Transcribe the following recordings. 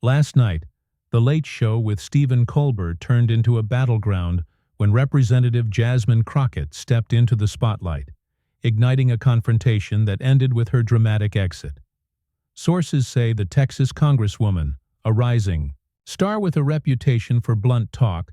Last night, The Late Show with Stephen Colbert turned into a battleground when Representative Jasmine Crockett stepped into the spotlight, igniting a confrontation that ended with her dramatic exit. Sources say the Texas Congresswoman, a rising star with a reputation for blunt talk,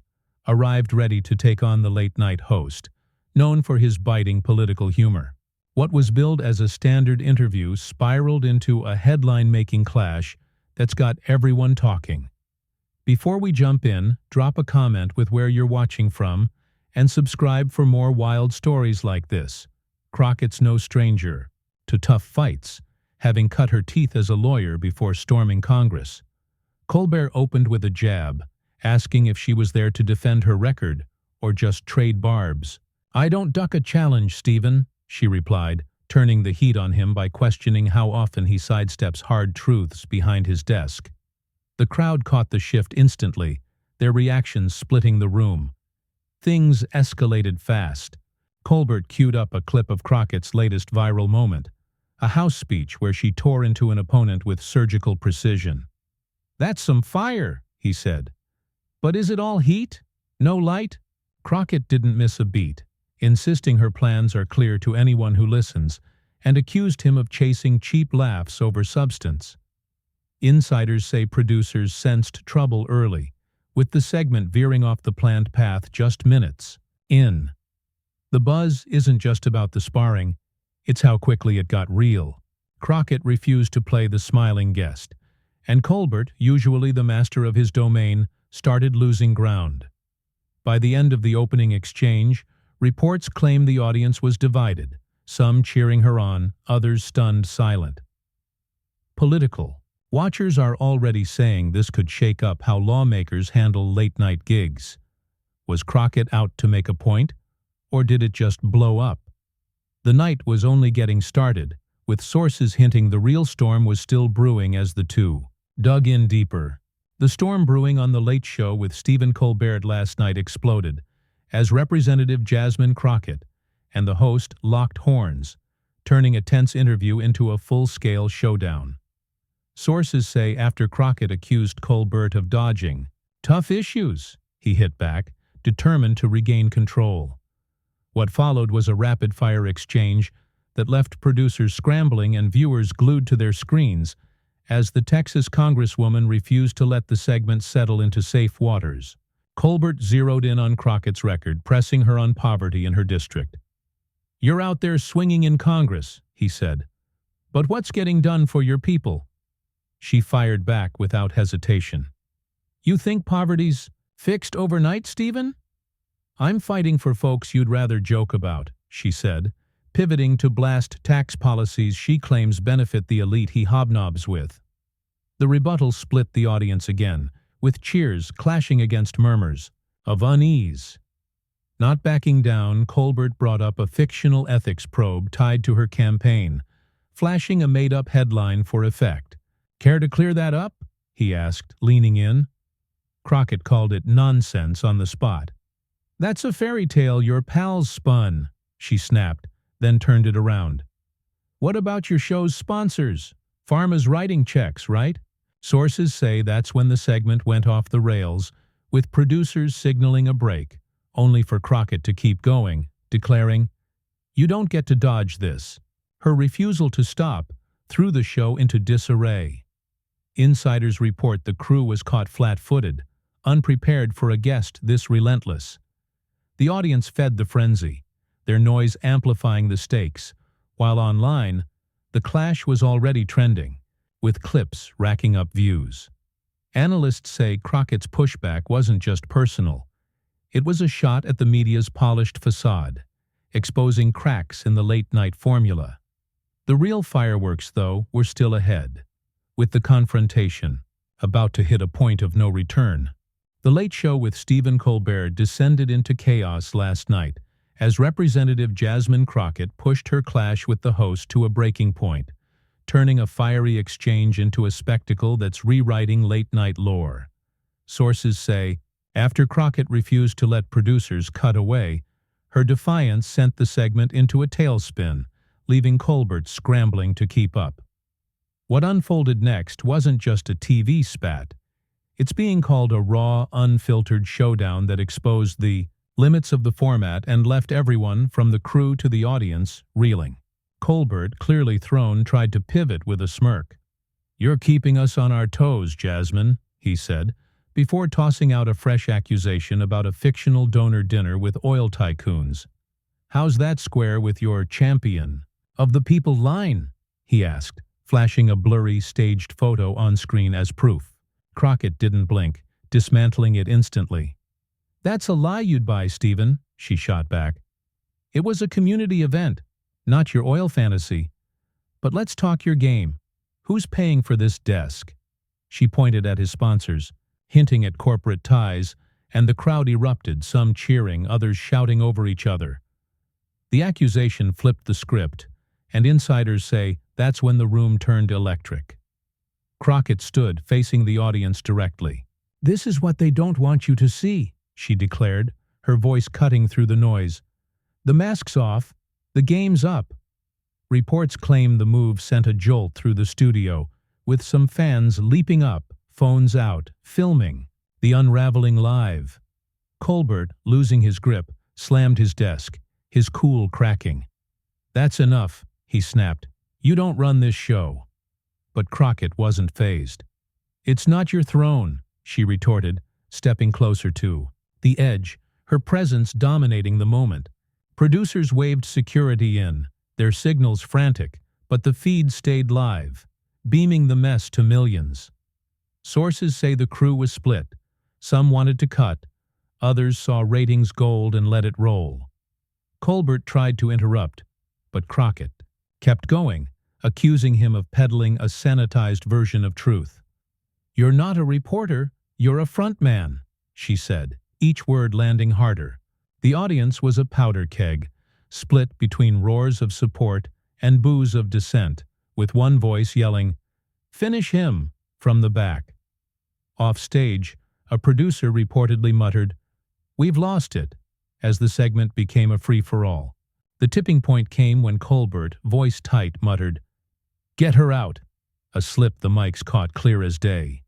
arrived ready to take on the late-night host, known for his biting political humor. What was billed as a standard interview spiraled into a headline-making clash that's got everyone talking. Before we jump in, drop a comment with where you're watching from, and subscribe for more wild stories like this. Crockett's no stranger to tough fights, having cut her teeth as a lawyer before storming Congress. Colbert opened with a jab, asking if she was there to defend her record or just trade barbs. "I don't duck a challenge, Stephen," she replied, turning the heat on him by questioning how often he sidesteps hard truths behind his desk. The crowd caught the shift instantly, their reactions splitting the room. Things escalated fast. Colbert queued up a clip of Crockett's latest viral moment, a House speech where she tore into an opponent with surgical precision. "That's some fire," he said. "But is it all heat? No light?" Crockett didn't miss a beat, insisting her plans are clear to anyone who listens, and accused him of chasing cheap laughs over substance. Insiders say producers sensed trouble early, with the segment veering off the planned path just minutes in. The buzz isn't just about the sparring, it's how quickly it got real. Crockett refused to play the smiling guest, and Colbert, usually the master of his domain, started losing ground. By the end of the opening exchange, reports claim the audience was divided, some cheering her on, others stunned silent. Political. Watchers are already saying this could shake up how lawmakers handle late-night gigs. Was Crockett out to make a point, or did it just blow up? The night was only getting started, with sources hinting the real storm was still brewing as the two dug in deeper. The storm brewing on The Late Show with Stephen Colbert last night exploded, as Representative Jasmine Crockett and the host locked horns, turning a tense interview into a full-scale showdown. Sources say after Crockett accused Colbert of dodging tough issues, he hit back, determined to regain control. What followed was a rapid-fire exchange that left producers scrambling and viewers glued to their screens as the Texas Congresswoman refused to let the segment settle into safe waters. Colbert zeroed in on Crockett's record, pressing her on poverty in her district. "You're out there swinging in Congress," he said. "But what's getting done for your people?" She fired back without hesitation. "You think poverty's fixed overnight, Stephen?" "I'm fighting for folks you'd rather joke about," she said, pivoting to blast tax policies she claims benefit the elite he hobnobs with. The rebuttal split the audience again, with cheers clashing against murmurs of unease. Not backing down, Colbert brought up a fictional ethics probe tied to her campaign, flashing a made-up headline for effect. "Care to clear that up?" he asked, leaning in. Crockett called it nonsense on the spot. "That's a fairy tale your pals spun," she snapped, then turned it around. "What about your show's sponsors? Pharma's writing checks, right?" Sources say that's when the segment went off the rails, with producers signaling a break, only for Crockett to keep going, declaring, "You don't get to dodge this." Her refusal to stop threw the show into disarray. Insiders report the crew was caught flat-footed, unprepared for a guest this relentless. The audience fed the frenzy, their noise amplifying the stakes, while online, the clash was already trending, with clips racking up views. Analysts say Crockett's pushback wasn't just personal. It was a shot at the media's polished facade, exposing cracks in the late-night formula. The real fireworks, though, were still ahead, with the confrontation about to hit a point of no return. The Late Show with Stephen Colbert descended into chaos last night as Representative Jasmine Crockett pushed her clash with the host to a breaking point, turning a fiery exchange into a spectacle that's rewriting late-night lore. Sources say, after Crockett refused to let producers cut away, her defiance sent the segment into a tailspin, leaving Colbert scrambling to keep up. What unfolded next wasn't just a TV spat, It's being called a raw, unfiltered showdown that exposed the limits of the format and left everyone, from the crew to the audience, reeling. Colbert, clearly thrown, tried to pivot with a smirk. "You're keeping us on our toes, Jasmine," he said, before tossing out a fresh accusation about a fictional donor dinner with oil tycoons. "How's that square with your champion of the people line?" he asked, flashing a blurry, staged photo on screen as proof. Crockett didn't blink, dismantling it instantly. "That's a lie you'd buy, Stephen," she shot back. "It was a community event, not your oil fantasy. But let's talk your game. Who's paying for this desk?" She pointed at his sponsors, hinting at corporate ties, and the crowd erupted, some cheering, others shouting over each other. The accusation flipped the script, and insiders say that's when the room turned electric. Crockett stood, facing the audience directly. "This is what they don't want you to see," she declared, her voice cutting through the noise. "The mask's off. The game's up." Reports claim the move sent a jolt through the studio, with some fans leaping up, phones out, filming the unraveling live. Colbert, losing his grip, slammed his desk, his cool cracking. "That's enough," he snapped. "You don't run this show." But Crockett wasn't fazed. "It's not your throne," she retorted, stepping closer to the edge, her presence dominating the moment. Producers waved security in, their signals frantic, but the feed stayed live, beaming the mess to millions. Sources say the crew was split. Some wanted to cut, others saw ratings gold and let it roll. Colbert tried to interrupt, but Crockett kept going, accusing him of peddling a sanitized version of truth. "You're not a reporter, you're a frontman," she said, each word landing harder. The audience was a powder keg, split between roars of support and boos of dissent, with one voice yelling, "Finish him!" from the back. Off stage, a producer reportedly muttered, "We've lost it," as the segment became a free-for-all. The tipping point came when Colbert, voice tight, muttered, "Get her out," a slip the mics caught clear as day.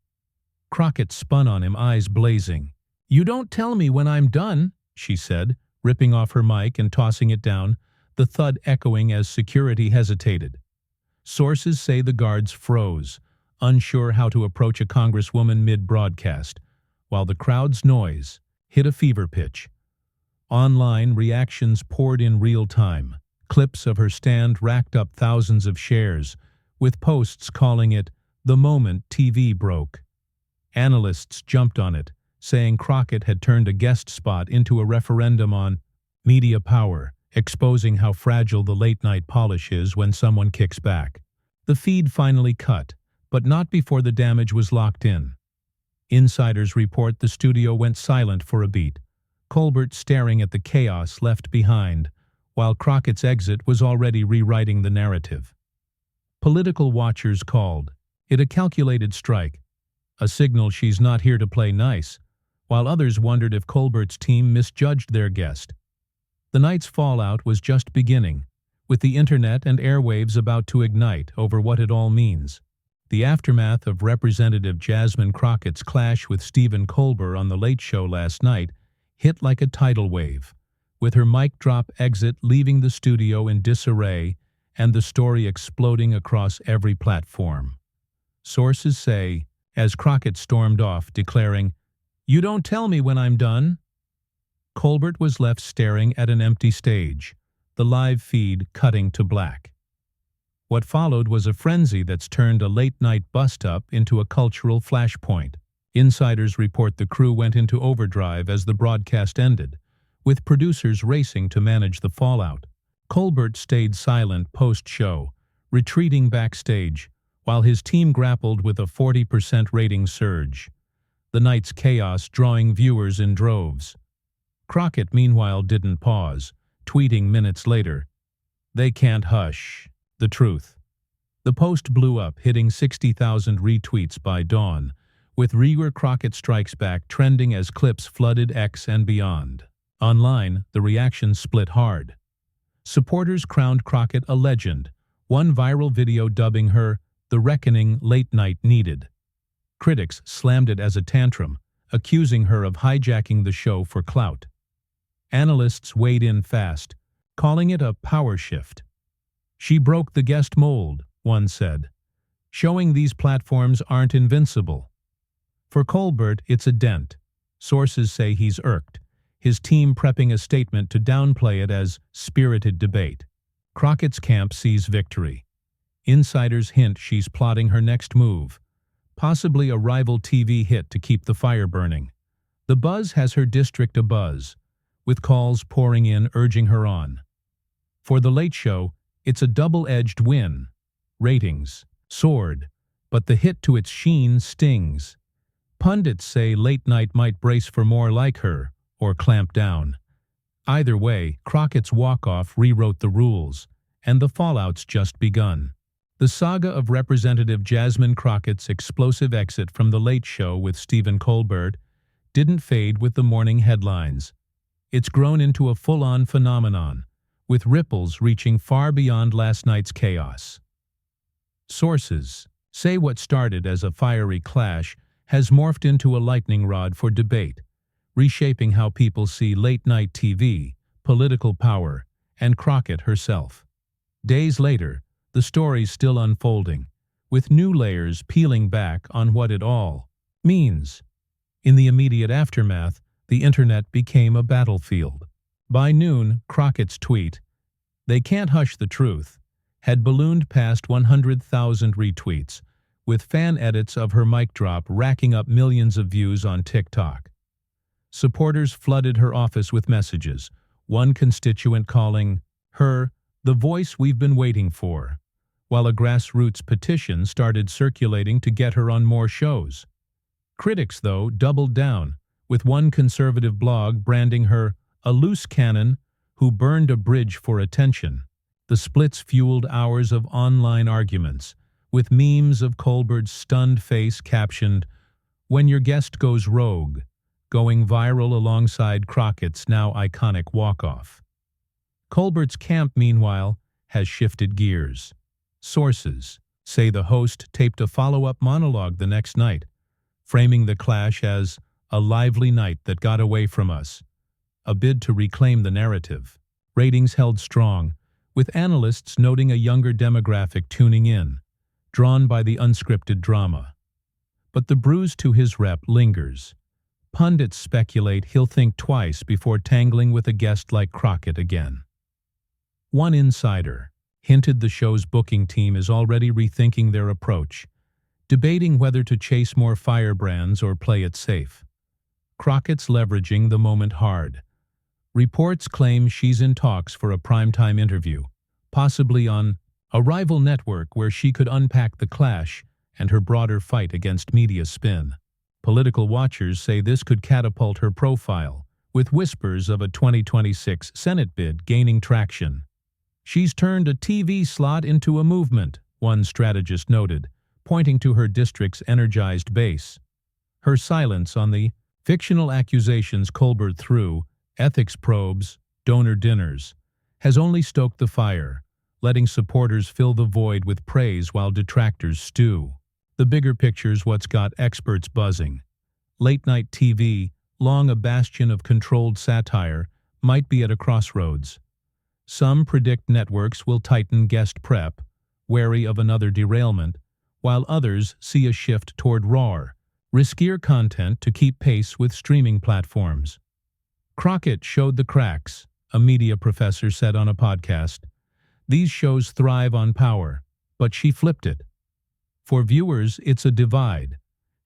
Crockett spun on him, eyes blazing. "You don't tell me when I'm done," she said, ripping off her mic and tossing it down, the thud echoing as security hesitated. Sources say the guards froze, unsure how to approach a congresswoman mid-broadcast, while the crowd's noise hit a fever pitch. Online, reactions poured in real time. Clips of her stand racked up thousands of shares, with posts calling it the moment TV broke. Analysts jumped on it, saying Crockett had turned a guest spot into a referendum on media power, exposing how fragile the late-night polish is when someone kicks back. The feed finally cut, but not before the damage was locked in. Insiders report the studio went silent for a beat, Colbert staring at the chaos left behind, while Crockett's exit was already rewriting the narrative. Political watchers called it a calculated strike, a signal she's not here to play nice, while others wondered if Colbert's team misjudged their guest. The night's fallout was just beginning, with the internet and airwaves about to ignite over what it all means. The aftermath of Representative Jasmine Crockett's clash with Stephen Colbert on The Late Show last night hit like a tidal wave, with her mic drop exit leaving the studio in disarray and the story exploding across every platform. Sources say, as Crockett stormed off, declaring, "You don't tell me when I'm done," Colbert was left staring at an empty stage, the live feed cutting to black. What followed was a frenzy that's turned a late-night bust-up into a cultural flashpoint. Insiders report the crew went into overdrive as the broadcast ended, with producers racing to manage the fallout. Colbert stayed silent post-show, retreating backstage, while his team grappled with a 40% rating surge. The night's chaos drawing viewers in droves. Crockett, meanwhile, didn't pause, tweeting minutes later, "They can't hush the truth." The post blew up, hitting 60,000 retweets by dawn, with "Rieger Crockett Strikes Back" trending as clips flooded X and beyond. Online, the reactions split hard. Supporters crowned Crockett a legend, one viral video dubbing her the reckoning late night needed. Critics slammed it as a tantrum, accusing her of hijacking the show for clout. Analysts weighed in fast, calling it a power shift. "She broke the guest mold," one said, showing these platforms aren't invincible. For Colbert, it's a dent. Sources say he's irked, his team prepping a statement to downplay it as spirited debate. Crockett's camp sees victory. Insiders hint she's plotting her next move, possibly a rival TV hit to keep the fire burning. The buzz has her district abuzz, with calls pouring in urging her on. For The Late Show, it's a double-edged win. Ratings soared, but the hit to its sheen stings. Pundits say late night might brace for more like her, or clamp down. Either way, Crockett's walk-off rewrote the rules, and the fallout's just begun. The saga of Representative Jasmine Crockett's explosive exit from The Late Show with Stephen Colbert didn't fade with the morning headlines. It's grown into a full-on phenomenon, with ripples reaching far beyond last night's chaos. Sources say what started as a fiery clash has morphed into a lightning rod for debate, reshaping how people see late-night TV, political power, and Crockett herself. Days later, the story's still unfolding, with new layers peeling back on what it all means. In the immediate aftermath, the internet became a battlefield. By noon, Crockett's tweet, "They can't hush the truth," had ballooned past 100,000 retweets, with fan edits of her mic drop racking up millions of views on TikTok. Supporters flooded her office with messages, one constituent calling her the voice we've been waiting for, while a grassroots petition started circulating to get her on more shows. Critics, though, doubled down, with one conservative blog branding her a loose cannon who burned a bridge for attention. The splits fueled hours of online arguments, with memes of Colbert's stunned face captioned, "When your guest goes rogue," going viral alongside Crockett's now iconic walk-off. Colbert's camp, meanwhile, has shifted gears. Sources say the host taped a follow-up monologue the next night, framing the clash as a lively night that got away from us, a bid to reclaim the narrative. Ratings held strong, with analysts noting a younger demographic tuning in, drawn by the unscripted drama. But the bruise to his rep lingers. Pundits speculate he'll think twice before tangling with a guest like Crockett again. One insider hinted the show's booking team is already rethinking their approach, debating whether to chase more firebrands or play it safe. Crockett's leveraging the moment hard. Reports claim she's in talks for a primetime interview, possibly on a rival network where she could unpack the clash and her broader fight against media spin. Political watchers say this could catapult her profile, with whispers of a 2026 Senate bid gaining traction. "She's turned a TV slot into a movement," one strategist noted, pointing to her district's energized base. Her silence on the fictional accusations Colbert threw, ethics probes, donor dinners, has only stoked the fire, letting supporters fill the void with praise while detractors stew. The bigger picture's what's got experts buzzing. Late-night TV, long a bastion of controlled satire, might be at a crossroads. Some predict networks will tighten guest prep, wary of another derailment, while others see a shift toward raw, riskier content to keep pace with streaming platforms. Crockett showed the cracks, a media professor said on a podcast. These shows thrive on power, but she flipped it. For viewers, it's a divide.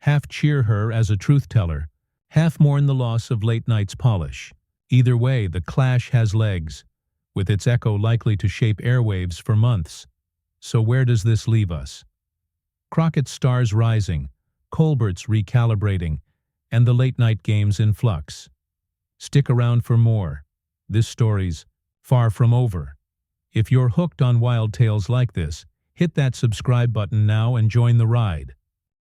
Half cheer her as a truth-teller, half mourn the loss of late night's polish. Either way, the clash has legs, with its echo likely to shape airwaves for months. So where does this leave us? Crockett's stars rising, Colbert's recalibrating, and the late-night games in flux. Stick around for more. This story's far from over. If you're hooked on wild tales like this, hit that subscribe button now and join the ride.